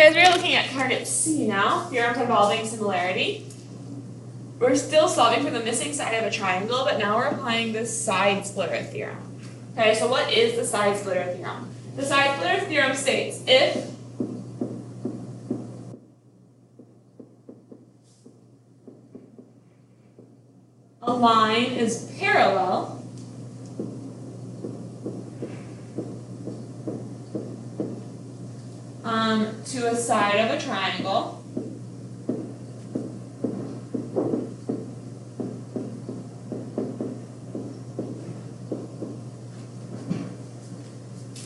Guys, we're looking at target C now, theorem of involving similarity. We're still solving for the missing side of a triangle, but now we're applying this side splitter theorem. Okay, so what is the side splitter theorem? The side splitter theorem states if a line is parallel to a side of a triangle,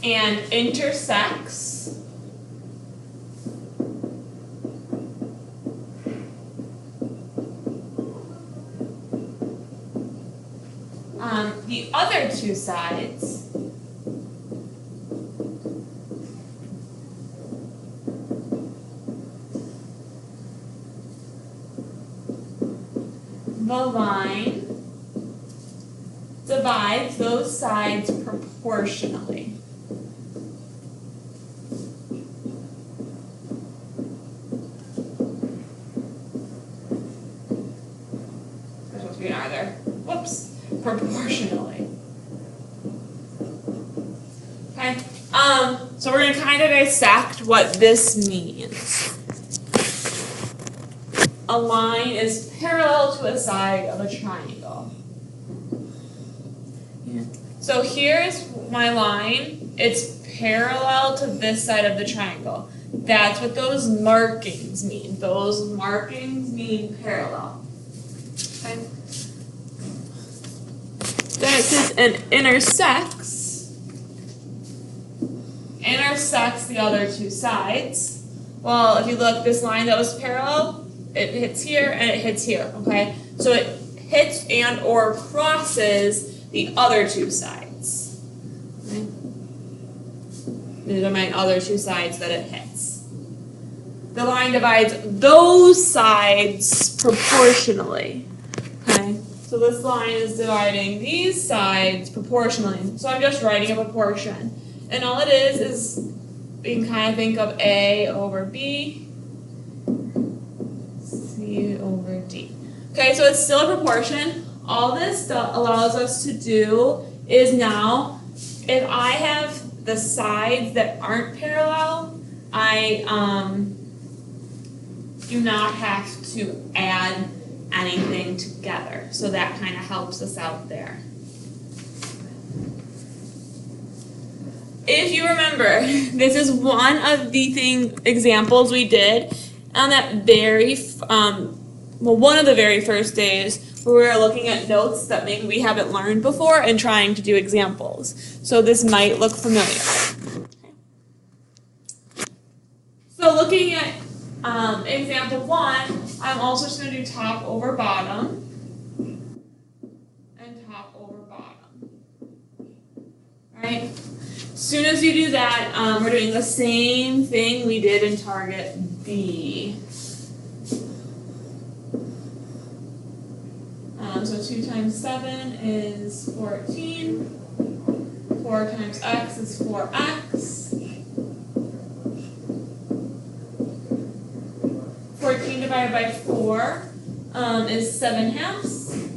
and intersects the other two sides, the line divides those sides proportionally. There's supposed to be an R there. Whoops. Proportionally. Okay. So we're going to kind of dissect what this means. A line is parallel to a side of a triangle. Yeah. So here's my line. It's parallel to this side of the triangle. That's what those markings mean. Those markings mean parallel. Okay. Then it says and intersects the other two sides. Well, if you look, this line that was parallel, it hits here and it hits here, okay? So it hits and or crosses the other two sides. Okay? These are my other two sides that it hits. The line divides those sides proportionally. Okay? So this line is dividing these sides proportionally. So I'm just writing a proportion. And all it is you can kind of think of A over B, C over D. Okay, so it's still a proportion. All this allows us to do is now, if I have the sides that aren't parallel, I do not have to add anything together. So that kind of helps us out there. If you remember, this is one of the examples we did on that one of the very first days where we were looking at notes that maybe we haven't learned before and trying to do examples. So this might look familiar. So looking at example 1, I'm also just going to do top over bottom and top over bottom. All right? As soon as you do that, we're doing the same thing we did in target B. So 2 times 7 is 14. 4 times x is 4x. 14 divided by 4 is 7/2.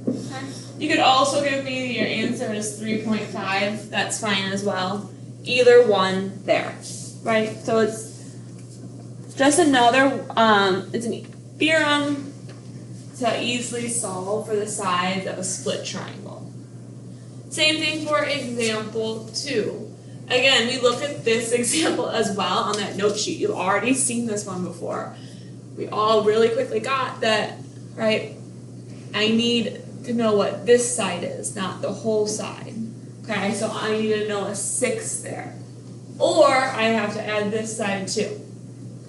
Okay. You could also give me your answer is 3.5. That's fine as well. Either one there, right? So it's just another, it's a theorem to easily solve for the sides of a split triangle. Same thing for example 2. Again, we look at this example as well on that note sheet. You've already seen this one before. We all really quickly got that, right? I need to know what this side is, not the whole side. Okay, so I need to know a 6 there. Or I have to add this side too.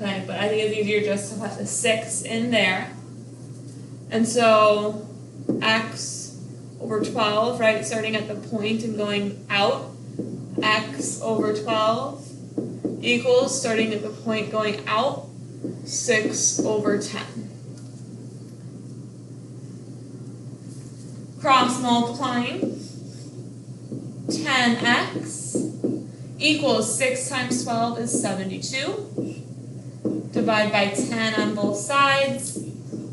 Okay, but I think it's easier just to put the 6 in there. And so x over 12, right, starting at the point and going out, x over 12 equals, starting at the point going out, 6 over 10. Cross multiplying, 10x equals 6 times 12 is 72. Divide by 10 on both sides.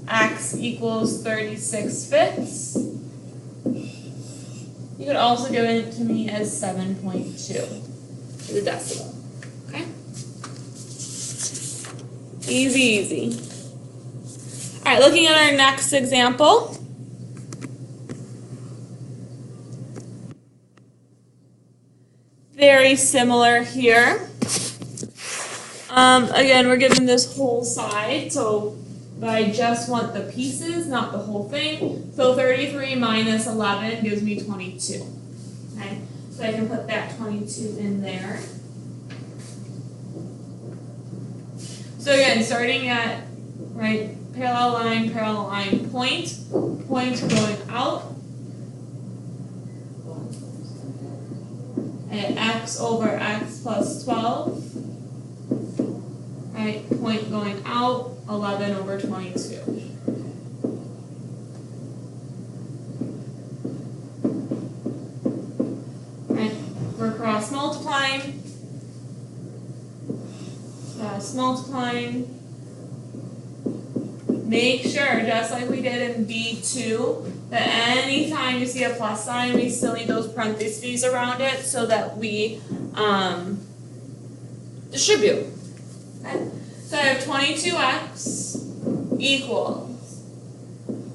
X equals 36/5. You could also give it to me as 7.2 as a decimal. Okay? Easy, easy. All right, looking at our next example. Very similar here. Again, we're given this whole side, so I just want the pieces, not the whole thing. So 33 minus 11 gives me 22. Okay, so I can put that 22 in there. So again, starting at, right, parallel line, point going out. At x over x plus 12. Right, point going out, 11 over 22. Right, we're cross multiplying. Make sure, just like we did in B2, that anytime you see a plus sign, we still need those parentheses around it so that we distribute. Okay? So I have 22x equals,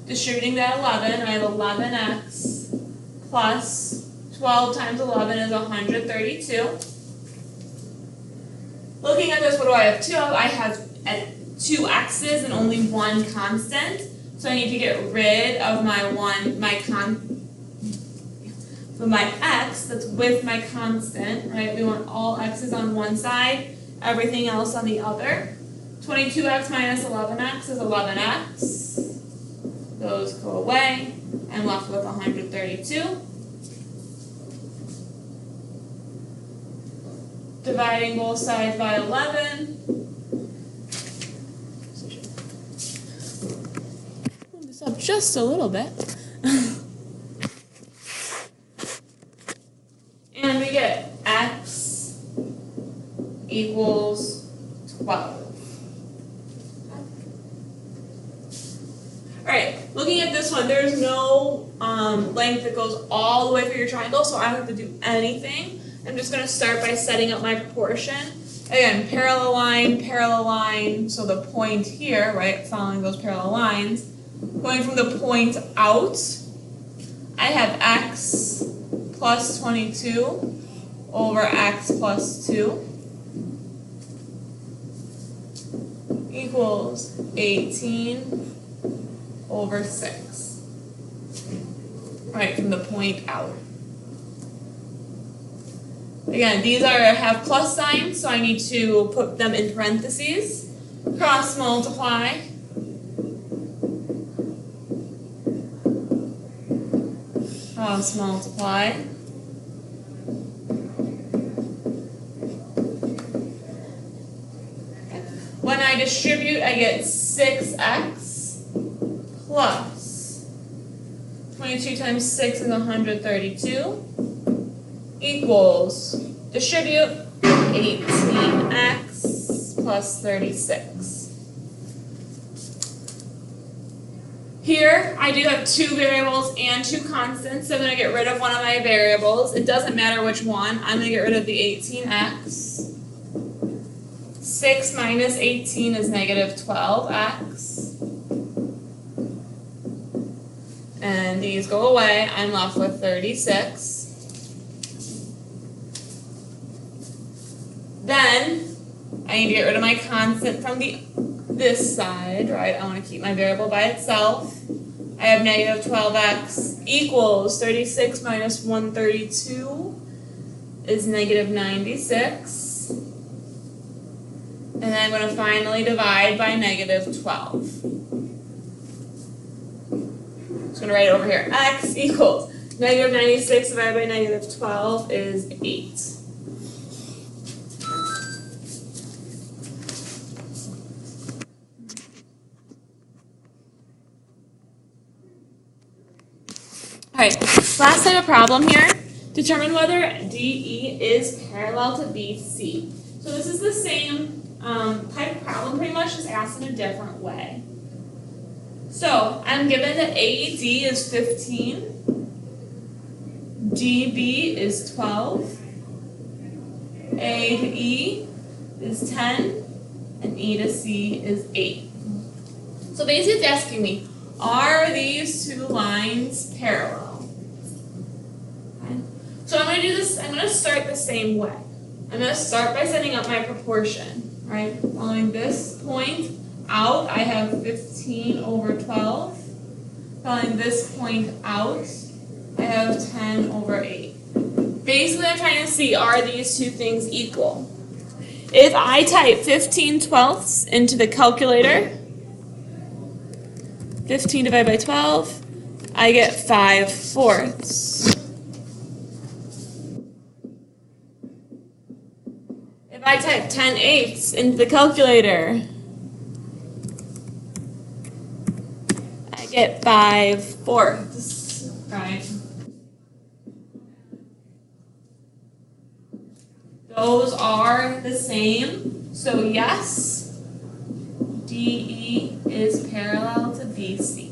distributing that 11, I have 11x plus 12 times 11 is 132. Looking at this, what do I have two of? I have two x's and only one constant. So I need to get rid of my x that's with my constant, right? We want all x's on one side, everything else on the other. 22x minus 11x is 11x. Those go away. I'm left with 132. Dividing both sides by 11. Move this up just a little bit. And we get x equals 12. Alright, looking at this one, there's no length that goes all the way through your triangle, so I don't have to do anything. I'm just going to start by setting up my proportion. Again, parallel line, so the point here, right, following those parallel lines. Going from the point out, I have x plus 22 over x plus 2 equals 18 over 6. Right, from the point out. Again, these have plus signs, so I need to put them in parentheses. Cross multiply. Cross multiply. When I distribute, I get 6x plus 22 times 6 is 132 equals, distribute, 18x plus 36. Here, I do have two variables and two constants, so I'm going to get rid of one of my variables. It doesn't matter which one. I'm going to get rid of the 18x. 6 minus 18 is negative 12x. And these go away. I'm left with 36. Then, I need to get rid of my constant from this side, right? I want to keep my variable by itself. I have negative 12x equals 36 minus 132 is negative 96. And then I'm going to finally divide by negative 12. Just going to write it over here. X equals negative 96 divided by negative 12 is 8. Alright, last type of problem here Determine whether DE is parallel to BC. So this is the same type of problem, pretty much just asked in a different way. So I'm given that AD is 15, DB is 12, A to E is 10, and E to C is 8. So basically it's asking me, are these two lines parallel? Okay. So I'm going to do this, I'm going to start the same way. I'm going to start by setting up my proportion, right? Following this point out, I have 15 over 12. Following this point out, I have 10 over 8. Basically, I'm trying to see, are these two things equal? If I type 15/12 into the calculator, 15 divided by 12, I get 5/4. If I type 10/8 into the calculator, I get 5/4. Right? Those are the same. So yes, DE is parallel to BC.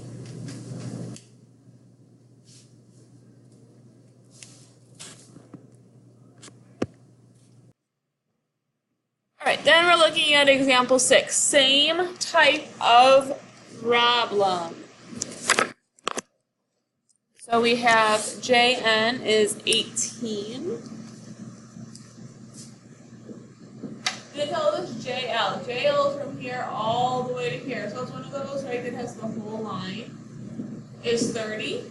All right, then we're looking at example 6. Same type of problem. So we have JN is 18. They tell us JL. JL is from here all the way to here. So it's one of those, right, that has the whole line. Is 30.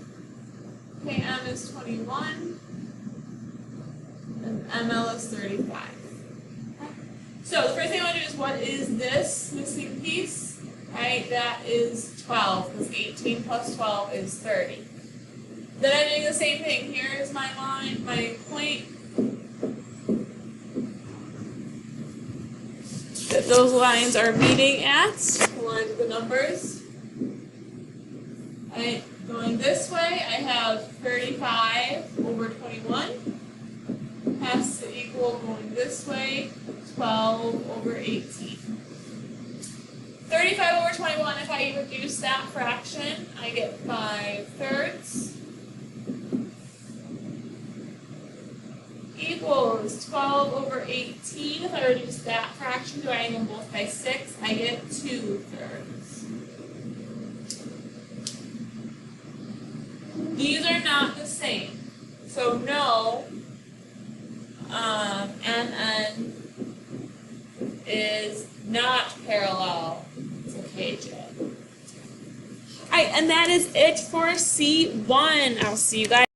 KM is 21. And ML is 35. Okay. So the first thing I want to do is, what is this missing piece? Right, that is 12, because 18 plus 12 is 30. Then I'm doing the same thing. Here is my line, my point. That those lines are meeting at, the lines with the numbers. Right, going this way, I have 35 over 21. Has to equal, going this way, 12 over 18. 35 over 21, if I reduce that fraction, I get 5/3. Equals 12 over 18. If I reduce that fraction, dividing them both by 6, I get 2/3. These are not the same. So no, MN is not parallel to KJ. Alright, and that is it for C1. I'll see you guys.